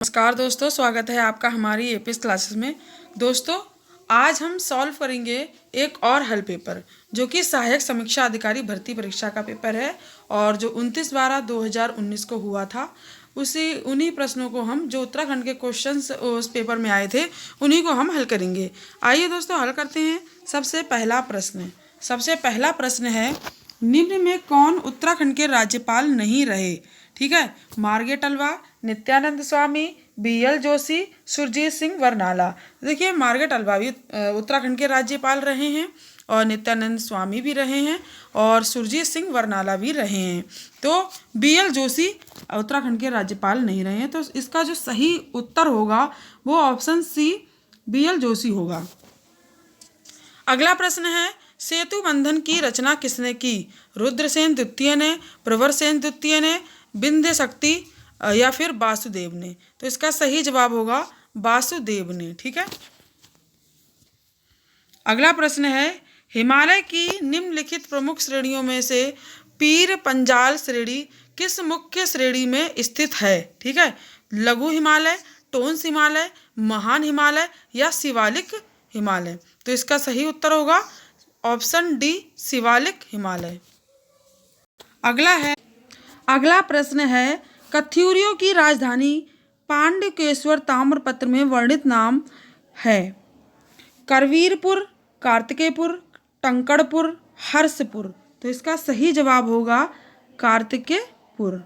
नमस्कार दोस्तों, स्वागत है आपका हमारी एपीएस क्लासेस में। दोस्तों, आज हम सॉल्व करेंगे एक और हल पेपर जो कि सहायक समीक्षा अधिकारी भर्ती परीक्षा का पेपर है और जो 29/12/2019 को हुआ था। उन्हीं प्रश्नों को हम जो उत्तराखंड के क्वेश्चंस उस पेपर में आए थे उन्हीं को हम हल करेंगे। आइए दोस्तों हल करते हैं। सबसे पहला प्रश्न है, निम्न में कौन उत्तराखंड के राज्यपाल नहीं रहे? ठीक है, मार्गे टलवा, नित्यानंद स्वामी, बीएल जोशी, सुरजीत सिंह बरनाला। देखिए, मार्गे टलवा भी उत्तराखंड के राज्यपाल रहे हैं और नित्यानंद स्वामी भी रहे हैं और सुरजीत सिंह बरनाला भी रहे हैं। तो बीएल जोशी उत्तराखंड के राज्यपाल नहीं रहे हैं, तो इसका जो सही उत्तर होगा वो ऑप्शन सी बीएल जोशी होगा। अगला प्रश्न है, सेतु बंधन की रचना किसने की? रुद्रसेन द्वितीय ने, प्रवरसेन द्वितीय ने, विंध्य शक्ति या फिर वासुदेव ने? तो इसका सही जवाब होगा वासुदेव ने। ठीक है। अगला प्रश्न है, हिमालय की निम्नलिखित प्रमुख श्रेणियों में से पीर पंजाल श्रेणी किस मुख्य श्रेणी में स्थित है? ठीक है, लघु हिमालय, टोन्स हिमालय, महान हिमालय या शिवालिक हिमालय? तो इसका सही उत्तर होगा ऑप्शन डी शिवालिक हिमालय। अगला प्रश्न है, कथ्यूरियों की राजधानी पांडुकेश्वर ताम्रपत्र में वर्णित नाम है? करवीरपुर, कार्तिकेयपुर, टंकड़पुर, हर्षपुर? तो इसका सही जवाब होगा कार्तिकेयपुर।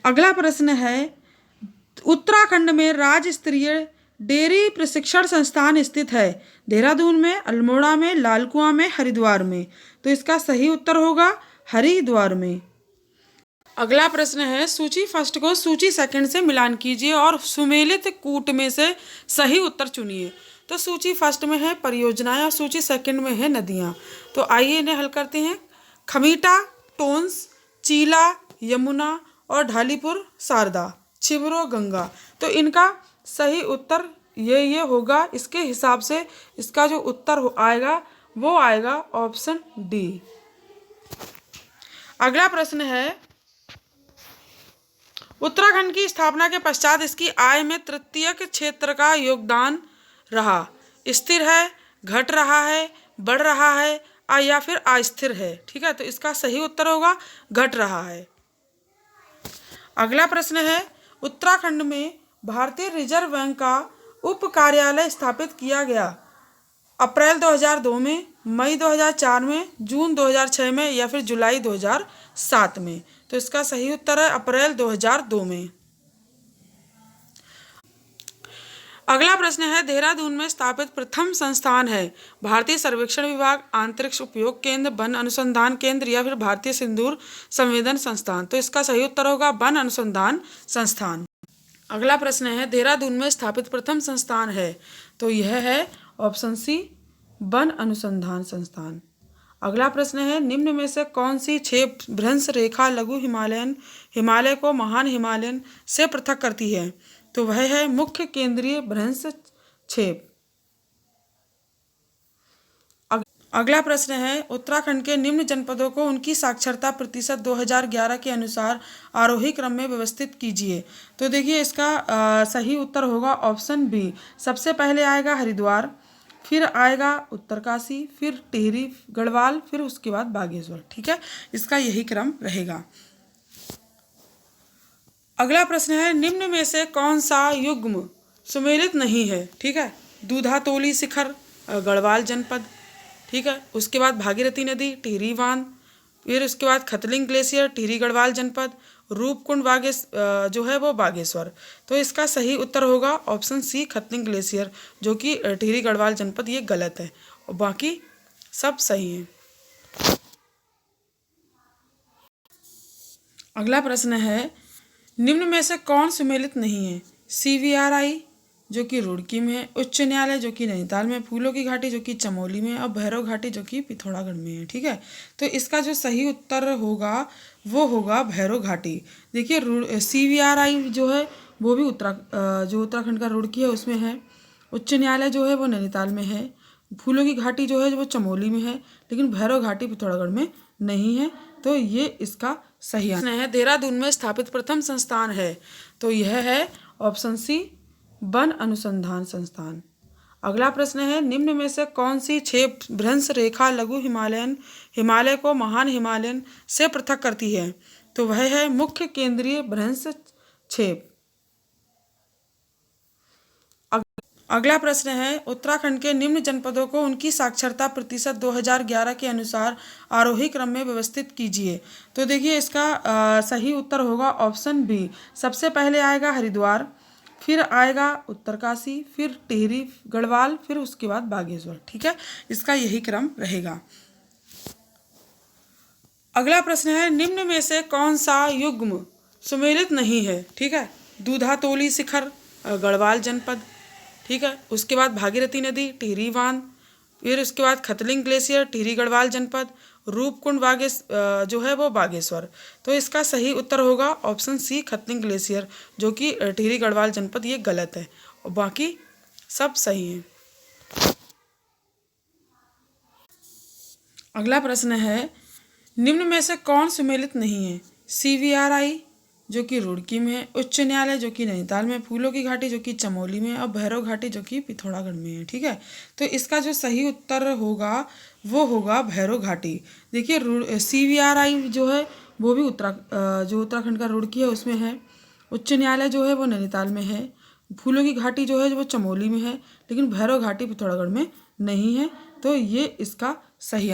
अगला प्रश्न है, उत्तराखंड में राज्य स्तरीय डेयरी प्रशिक्षण संस्थान स्थित है? देहरादून में, अल्मोड़ा में, लालकुआं में, हरिद्वार में? तो इसका सही उत्तर होगा हरिद्वार में। अगला प्रश्न है, सूची फर्स्ट को सूची सेकंड से मिलान कीजिए और सुमेलित कूट में से सही उत्तर चुनिए। तो सूची फर्स्ट में है परियोजनाएं और सूची सेकंड में है नदियां। तो आइए इन्हें हल करते हैं। खमीटा, टोन्स, चीला, यमुना और ढालीपुर शारदा, छिबरो गंगा। तो इनका सही उत्तर ये होगा। इसके हिसाब से इसका जो उत्तर आएगा वो आएगा ऑप्शन डी। अगला प्रश्न है, उत्तराखंड की स्थापना के पश्चात इसकी आय में तृतीयक क्षेत्र का योगदान रहा? स्थिर है, घट रहा है, बढ़ रहा है या फिर अस्थिर है? ठीक है, तो इसका सही उत्तर होगा घट रहा है। अगला प्रश्न है, उत्तराखंड में भारतीय रिजर्व बैंक का उप कार्यालय स्थापित किया गया? अप्रैल 2002 में, मई 2004 में, जून 2006 में या फिर जुलाई 2007 में? तो इसका सही उत्तर है अप्रैल 2002 में। अगला प्रश्न है, देहरादून में स्थापित प्रथम संस्थान है? भारतीय सर्वेक्षण विभाग, अंतरिक्ष उपयोग केंद्र, वन अनुसंधान केंद्र या फिर भारतीय सिंदूर संवेदन संस्थान? तो इसका सही उत्तर होगा वन अनुसंधान संस्थान। अगला प्रश्न है, देहरादून में स्थापित प्रथम संस्थान है? तो यह है ऑप्शन सी वन अनुसंधान संस्थान। अगला प्रश्न है, निम्न में से कौन सी 6 भ्रंश रेखा लघु हिमालय को महान हिमालयन से पृथक करती है? तो वह है मुख्य केंद्रीय भ्रंश छेद। अगला प्रश्न है, उत्तराखंड के निम्न जनपदों को उनकी साक्षरता प्रतिशत 2011 के अनुसार आरोही क्रम में व्यवस्थित कीजिए। तो देखिए, इसका सही उत्तर होगा ऑप्शन बी। सबसे पहले आएगा हरिद्वार, फिर आएगा उत्तरकाशी, फिर टिहरी गढ़वाल, फिर उसके बाद बागेश्वर। ठीक है, इसका यही क्रम रहेगा। अगला प्रश्न है, निम्न में से कौन सा युग्म सुमेलित नहीं है? ठीक है, दूधातोली शिखर गढ़वाल जनपद, ठीक है, उसके बाद भागीरथी नदी, टिहरी बांध, फिर उसके बाद खतलिंग ग्लेशियर, टिहरी गढ़वाल जनपद, रूपकुंड जो है वो बागेश्वर। तो इसका सही उत्तर होगा ऑप्शन सी खतलिंग ग्लेशियर, जो कि टिहरी गढ़वाल जनपद, ये गलत है और बाकी सब सही है। अगला प्रश्न है, निम्न में से कौन सुमेलित नहीं है? CVRI जो कि रुड़की में है, उच्च न्यायालय जो कि नैनीताल में, फूलों की घाटी जो कि चमोली में और भैरव घाटी जो कि पिथौरागढ़ में है। ठीक है, तो इसका जो सही उत्तर होगा वो होगा भैरव घाटी। देखिए, CVRI जो है वो भी जो उत्तराखंड का रुड़की है उसमें है, उच्च न्यायालय जो है वो नैनीताल में है, फूलों की घाटी जो है वो चमोली में है, लेकिन भैरव घाटी पिथौरागढ़ में नहीं है। तो ये इसका सही आंसर है। देहरादून में स्थापित प्रथम संस्थान है? तो यह है ऑप्शन सी वन अनुसंधान संस्थान। अगला प्रश्न है, निम्न में से कौन सी 6 भ्रंश रेखा लघु हिमालय को महान हिमालयन से पृथक करती है? तो वह है मुख्य केंद्रीय भ्रंश छेद। अगला प्रश्न है, उत्तराखंड के निम्न जनपदों को उनकी साक्षरता प्रतिशत 2011 के अनुसार आरोही क्रम में व्यवस्थित कीजिए। तो देखिए इसका सही उत्तर होगा ऑप्शन बी। सबसे पहले आएगा हरिद्वार, फिर आएगा उत्तरकाशी, फिर टिहरी गढ़वाल, फिर उसके बाद बागेश्वर। ठीक है, इसका यही क्रम रहेगा। अगला प्रश्न है, निम्न में से कौन सा युग्म सुमेलित नहीं है? ठीक है, दूधातोली शिखर गढ़वाल जनपद, ठीक है, उसके बाद भागीरथी नदी टिहरी बांध, फिर उसके बाद खतलिंग ग्लेशियर टिहरी गढ़वाल जनपद, रूपकुंड जो है वो बागेश्वर। तो इसका सही उत्तर होगा ऑप्शन सी खतलिंग ग्लेशियर, जो कि टिहरी गढ़वाल जनपद, ये गलत है और बाकी सब सही है। अगला प्रश्न है, निम्न में से कौन सुमेलित नहीं है? CVRI जो कि रुड़की में है, उच्च न्यायालय जो कि नैनीताल में, फूलों की घाटी जो कि चमोली में, और भैरव घाटी जो कि पिथौरागढ़ में है। ठीक है, तो इसका जो सही उत्तर होगा वो होगा भैरव घाटी। देखिए CVRI जो है वो भी उत्तराखंड का रुड़की है उसमें है, उच्च न्यायालय जो है वो नैनीताल में है, फूलों की घाटी जो है वो चमोली में है, लेकिन भैरव घाटी पिथौरागढ़ में नहीं है। तो ये इसका सही